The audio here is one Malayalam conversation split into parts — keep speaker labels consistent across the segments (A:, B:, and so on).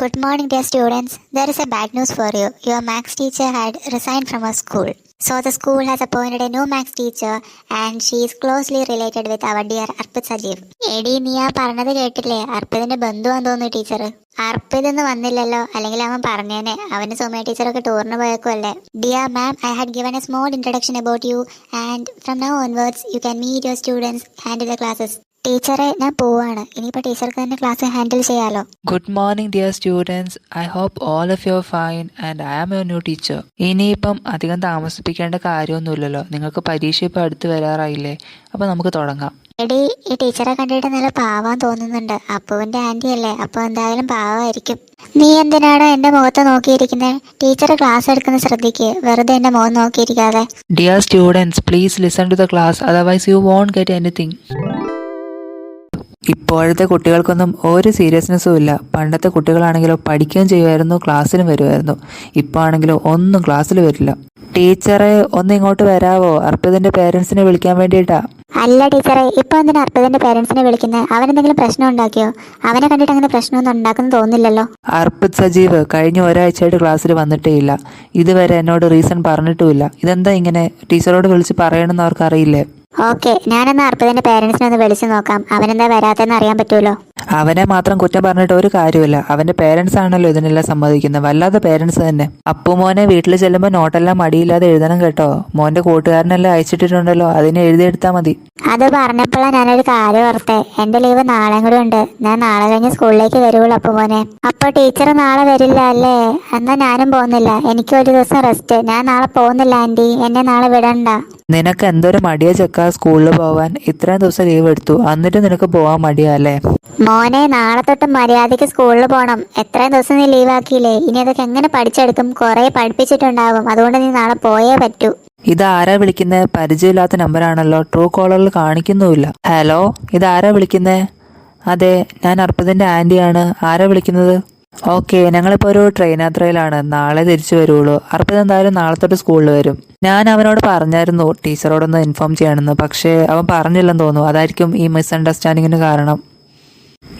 A: Good morning, dear students. There is a bad news for you. Your maths teacher had resigned from our school. So the school has appointed a new maths teacher and she is closely related with our dear Arpit Sajeev. എടി നീ ആ പറഞ്ഞത് കേട്ടില്ലേ? അർപ്പിതിന്റെ ബന്ധുവാന്ന് തോന്നുന്നു ടീച്ചർ. അർപ്പിത് ഇന്ന് വന്നില്ലല്ലോ, അല്ലെങ്കിൽ അവൻ പറഞ്ഞേനെ. അവന് സോമ്യ ടീച്ചറൊക്കെ ടൂറിന് പോയേക്കുമല്ലേ. Dear ma'am, I had given a small introduction about you and from now onwards you can meet your students, handle the classes. ടീച്ചറെ ഞാൻ പോവാണ്. ഇനിയിപ്പോൾ ടീച്ചർക്ക് തന്നെ ക്ലാസ് ഹാൻഡിൽ ചെയ്യാലോ.
B: Good morning dear students. I hope all of you are fine and I am your new teacher. ഇനിയിപ്പം അധികം താമസിപ്പിക്കേണ്ട കാര്യമൊന്നുമില്ലല്ലോ. നിങ്ങൾക്ക് പരീക്ഷ ഇപ്പം അടുത്ത് വരാറായില്ലേ? അപ്പോൾ നമുക്ക് തുടങ്ങാം.
A: എടി, ഈ ടീച്ചറെ കണ്ടിട്ട് നല്ല പാവാൻ തോന്നുന്നുണ്ട്. അപ്പുവിന്റെ ആന്റി അല്ലേ, അപ്പോൾ എന്തായാലും പാവമായിരിക്കും. നീ എന്തിനാണ് എന്റെ മുഖത്ത് നോക്കിയിരിക്കുന്നത്? ടീച്ചർ ക്ലാസ് എടുക്കുന്ന ശ്രദ്ധിക്ക്, വെറുതെ എന്റെ മുഖം നോക്കിയിരിക്കാതെ.
B: Dear students, please listen to the class, otherwise you won't get anything. ഇപ്പോഴത്തെ കുട്ടികൾക്കൊന്നും ഒരു സീരിയസ്നെസ്സും ഇല്ല. പണ്ടത്തെ കുട്ടികളാണെങ്കിലോ പഠിക്കുകയും ചെയ്യുമായിരുന്നു, ക്ലാസ്സിലും വരുമായിരുന്നു. ഇപ്പോൾ ആണെങ്കിലോ ഒന്നും ക്ലാസ്സിൽ വരില്ല. ടീച്ചറെ ഒന്ന് ഇങ്ങോട്ട് വരാവോ? അർപ്പിതിന്റെ പേരൻസിനെ വിളിക്കാൻ വേണ്ടിയിട്ടാ.
A: അല്ല ടീച്ചറെ, ഇപ്പൊ എന്തിനാ അർപ്പിതിന്റെ പേരൻസിനെ വിളിക്കുന്നത്? അവനെന്തെങ്കിലും പ്രശ്നം ഉണ്ടാക്കിയോ? അവനെ കണ്ടിട്ട് അങ്ങനെ പ്രശ്നമൊന്നും ഉണ്ടാക്കുന്നു തോന്നില്ലല്ലോ.
B: അർപ്പിത് സജീവ് കഴിഞ്ഞ ഒരാഴ്ചയായിട്ട് ക്ലാസ്സിൽ വന്നിട്ടേ ഇല്ല. ഇതുവരെ എന്നോട് റീസൺ പറഞ്ഞിട്ടുമില്ല. ഇതെന്താ ഇങ്ങനെ? ടീച്ചറോട് വിളിച്ച് പറയണമെന്ന് അവർക്ക് അറിയില്ലേ?
A: ഓക്കെ, ഞാനെന്നാ അർപ്പിതിന്റെ പേരൻസിനെ ഒന്ന് വിളിച്ചു നോക്കാം. അവനെന്താ വരാത്തെന്ന് അറിയാൻ പറ്റുമല്ലോ.
B: അവനെ മാത്രം കുറ്റം പറഞ്ഞിട്ട് ഒരു കാര്യമില്ല. അവന്റെ പേരൻസ് ആണല്ലോ ഇതിനെല്ലാം സമ്മതിക്കുന്നത്. വല്ലാതെ പേരൻസ് തന്നെ. അപ്പു മോനെ വീട്ടിൽ ചെല്ലുമ്പോൾ നോട്ടെല്ലാം മടിയില്ലാതെ എഴുതണം കേട്ടോ. മോന്റെ കൂട്ടുകാരനെല്ലാം അയച്ചിട്ടുണ്ടല്ലോ, അതിനെ എഴുതിയെടുത്താൽ മതി.
A: അത് പറഞ്ഞപ്പോഴാണ് ഞാനൊരു കാര്യം ഓർത്തേ. എന്റെ ലീവ് നാളെ കൂടെ ഉണ്ട്. ഞാൻ നാളെ കഴിഞ്ഞ് സ്കൂളിലേക്ക് വരുവുള്ളൂ അപ്പു മോനെ. അപ്പൊ ടീച്ചർ നാളെ വരില്ല അല്ലേ? എന്നാ ഞാനും പോകുന്നില്ല. എനിക്ക് ഒരു ദിവസം റെസ്റ്റ്. ഞാൻ നാളെ പോകുന്നില്ല ആന്റി, എന്നെ നാളെ വിടണ്ട.
B: നിനക്ക് എന്തൊരു മടിയാ ചെക്ക സ്കൂളിൽ പോവാൻ. ഇത്രയും ദിവസം ലീവ് എടുത്തു, എന്നിട്ട് നിനക്ക് പോവാൻ മടിയാ അല്ലേ?
A: മോനെ, നാളെ തൊട്ട് മര്യാദയ്ക്ക് സ്കൂളിൽ പോകണം. എത്രയും ദിവസം നീ ലീവ് ആക്കിയില്ലേ? ഇനി അതൊക്കെ എങ്ങനെ പഠിച്ചെടുക്കും? കുറെ പഠിപ്പിച്ചിട്ടുണ്ടാവും. അതുകൊണ്ട് നീ നാളെ പോയേ പറ്റൂ.
B: ഇതാരാ വിളിക്കുന്നത്? പരിചയമില്ലാത്ത നമ്പറാണല്ലോ. ട്രൂ കോളറിൽ കാണിക്കുന്നുമില്ല. ഹലോ, ഇതാരാ വിളിക്കുന്നത്? അതെ, ഞാൻ അർപ്പിതിന്റെ ആന്റിയാണ്. ആരാ വിളിക്കുന്നത്? ഓക്കെ, ഞങ്ങളിപ്പോൾ ഒരു ട്രെയിൻ യാത്രയിലാണ്. നാളെ തിരിച്ചു വരുള്ളൂ. അർപ്പിത് എന്തായാലും നാളെ തൊട്ട് സ്കൂളിൽ വരും. ഞാൻ അവനോട് പറഞ്ഞായിരുന്നു ടീച്ചറോടൊന്ന് ഇൻഫോം ചെയ്യണമെന്ന്. പക്ഷേ അവൻ പറഞ്ഞില്ലെന്ന് തോന്നുന്നു. അതായിരിക്കും ഈ മിസ്അണ്ടർസ്റ്റാൻഡിങ്ങിന് കാരണം.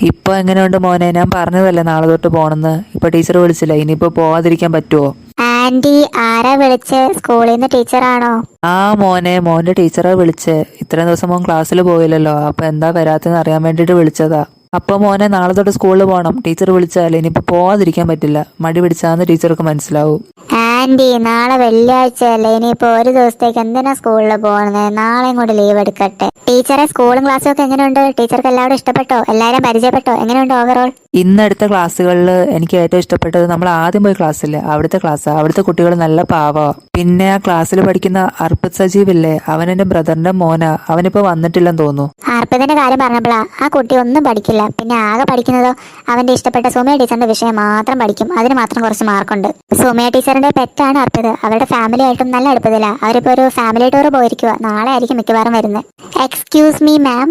B: ഇപ്പോൾ എങ്ങനെയുണ്ട് മോനെ? ഞാൻ പറഞ്ഞതല്ലേ നാളെ തൊട്ട് പോകണമെന്ന്. ഇപ്പോൾ ടീച്ചർ വിളിച്ചില്ല. ഇനിയിപ്പോൾ പോവാതിരിക്കാൻ പറ്റുമോ?
A: ആന്റി, ആരാ വിളിച്ച്? സ്കൂളിൽ നിന്ന് ടീച്ചറാണോ?
B: ആ മോനെ, മോന്റെ ടീച്ചറെ വിളിച്ച്. ഇത്രയും ദിവസം മോൻ ക്ലാസ്സിൽ പോയില്ലല്ലോ, അപ്പൊ എന്താ വരാത്തെന്ന് അറിയാൻ വേണ്ടിയിട്ട് വിളിച്ചതാ. അപ്പൊ മോനെ നാളെ തൊട്ട് സ്കൂളിൽ പോകണം. ടീച്ചർ വിളിച്ചാൽ ഇനിയിപ്പോൾ പോവാതിരിക്കാൻ പറ്റില്ല. മടി പിടിച്ചാന്ന് ടീച്ചർക്ക് മനസ്സിലാവും.
A: ആന്റി, നാളെ വെള്ളിയാഴ്ച അല്ലേ? ഇനിയിപ്പോ ഒരു ദിവസത്തേക്ക് എന്തിനാ സ്കൂളിൽ പോകുന്നത്? നാളെയും കൂടി ലീവ് എടുക്കട്ടെ. ടീച്ചറെ, സ്കൂളും ക്ലാസ്സും ഒക്കെ എങ്ങനെയുണ്ട്? ടീച്ചർക്ക് എല്ലാവരും ഇഷ്ടപ്പെട്ടോ? എല്ലാവരും പരിചയപ്പെട്ടോ? എങ്ങനെയുണ്ട് ഓവറോൾ?
B: ഇന്നെടുത്ത ക്ലാസ്സുകളിൽ എനിക്ക് ഏറ്റവും ഇഷ്ടപ്പെട്ടത് നമ്മൾ ആദ്യം പോയി ക്ലാസ്സില്ലേ, അവിടുത്തെ ക്ലാസ്സാണ്. അവിടുത്തെ കുട്ടികൾ നല്ല പാവമാണ്. പിന്നെ ആ ക്ലാസ്സിൽ പഠിക്കുന്ന അർപ്പിത് സജീവ് ഇല്ലേ, അവൻ എന്റെ ബ്രദറിന്റെ മോനാ. അവനിപ്പോ വന്നിട്ടില്ലെന്ന് തോന്നുന്നു.
A: അർപ്പിതിന്റെ കാര്യം പറഞ്ഞപ്പോഴാ, ആ കുട്ടി ഒന്നും പഠിക്കില്ല. പിന്നെ ആകെ പഠിക്കുന്നതോ അവന്റെ ഇഷ്ടപ്പെട്ട സൗമ്യ ടീച്ചറിന്റെ വിഷയം മാത്രം പഠിക്കും. അതിന് മാത്രം കുറച്ച് മാർക്കുണ്ട്. സൗമ്യ ടീച്ചറിന്റെ പെറ്റാണ് അർപ്പിത്. അവരുടെ ഫാമിലി ആയിട്ടും നല്ല അടുപ്പത്തില്ല. അവരിപ്പോ ഒരു ഫാമിലി ടൂർ പോയിരിക്കുക. നാളെ ആയിരിക്കും മിക്കവാറും വരുന്നത്. എക്സ്ക്യൂസ് മീ മാം,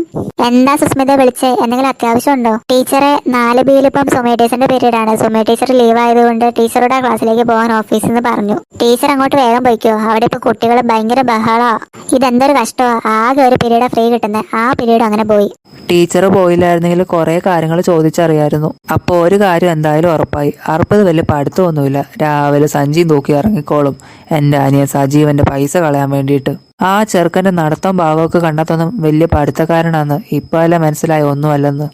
A: എന്താ സുസ്മിത വിളിച്ചേ? എന്തെങ്കിലും അത്യാവശ്യം ഉണ്ടോ? ടീച്ചറെ, 4Bയിൽ ഇപ്പം സൗമ്യ ടീച്ചറിന്റെ പീരീഡ് ആണ്. സൗമ്യ ടീച്ചർ ലീവ് ആയതുകൊണ്ട് ടീച്ചറുടെ ആ ക്ലാസ്സിലേക്ക് പോകാൻ ഓഫീസിൽ നിന്ന് പറഞ്ഞു. ടീച്ചർ അങ്ങോട്ട് വേഗം പോയിക്കോ. അവിടെ ഇപ്പൊ കുട്ടികൾ ഭയങ്കര ബഹളാ. ഇതെന്തൊരു കഷ്ടമാ. ആകെ ഒരു പീരീഡ് ഫ്രീ കിട്ടുന്നത്. ആ പീരീഡ് അങ്ങനെ പോയി.
B: ടീച്ചർ പോയില്ലായിരുന്നെങ്കിൽ കുറെ കാര്യങ്ങൾ ചോദിച്ചറിയായിരുന്നു. അപ്പോൾ ഒരു കാര്യം എന്തായാലും ഉറപ്പായി. അർപ്പിത് വലിയ പഠിത്തമൊന്നുമില്ല. രാവിലെ സഞ്ചിയും തൂക്കി ഇറങ്ങിക്കോളും. എൻ്റെ അനിയൻ സജീവന്റെ പൈസ കളയാൻ വേണ്ടിയിട്ട്. ആ ചെറുക്കന്റെ നടത്തം ഭാവമൊക്കെ കണ്ടെത്തൊന്നും വലിയ പഠിത്തക്കാരനാന്ന്. ഇപ്പം അല്ല മനസ്സിലായി ഒന്നുമല്ലെന്ന്.